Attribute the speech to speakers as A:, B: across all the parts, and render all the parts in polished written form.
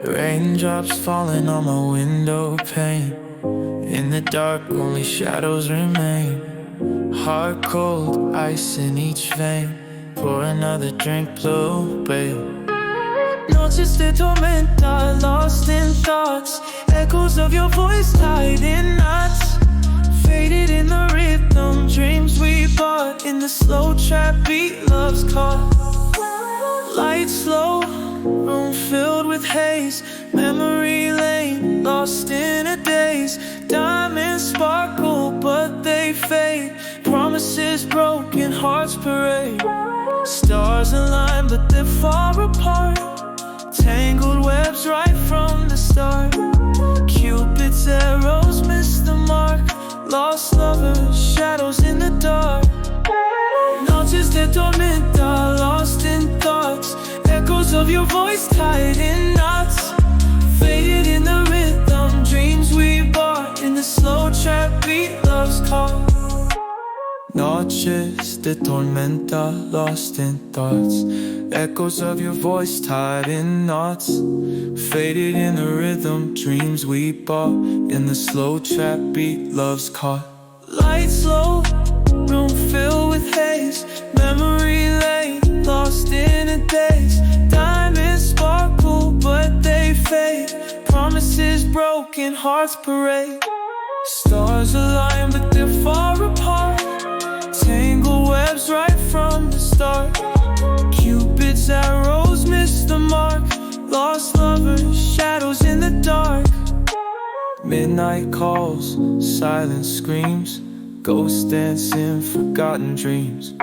A: Raindrops falling on my window pane. In the dark, only shadows remain. Heart cold, ice in each vein. Pour another drink, blue whale. Noches de tormenta, lost in thoughts. Echoes of your voice tied in knots. Faded in the rhythm, dreams we bought. In the slow trap beat, love's caught. Lights slow, room filled with haze. Memory lane, lost in a daze. Diamonds sparkle, but they fade. Promises broken, hearts parade. Stars align, but they're far apart. Tangled webs right from the start. Cupid's arrows miss the mark. Lost lovers, shadows in the dark. Noches de tormenta, lost in thoughts. Echoes of your voice tied in knots. Faded in the rhythm, dreams we bought. In the slow trap beat, love's caught. Noches de tormenta, lost in thoughts. Echoes of your voice tied in knots. Faded in the rhythm, dreams we bought. In the slow trap beat, love's caught. Lights low, room filled with haze. Memory lane, lost in a daze. Diamonds sparkle, but they fade. Promises broken, hearts parade. Stars align, but they're far apart. Tangled webs right from the start. Cupid's arrows miss the mark. Lost lovers, shadows in the dark. Midnight calls, silent screams. Ghosts dancing, forgotten dreams.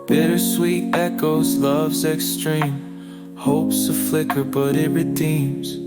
A: Bittersweet echoes, love's extreme. Hope's a flicker, but it redeems.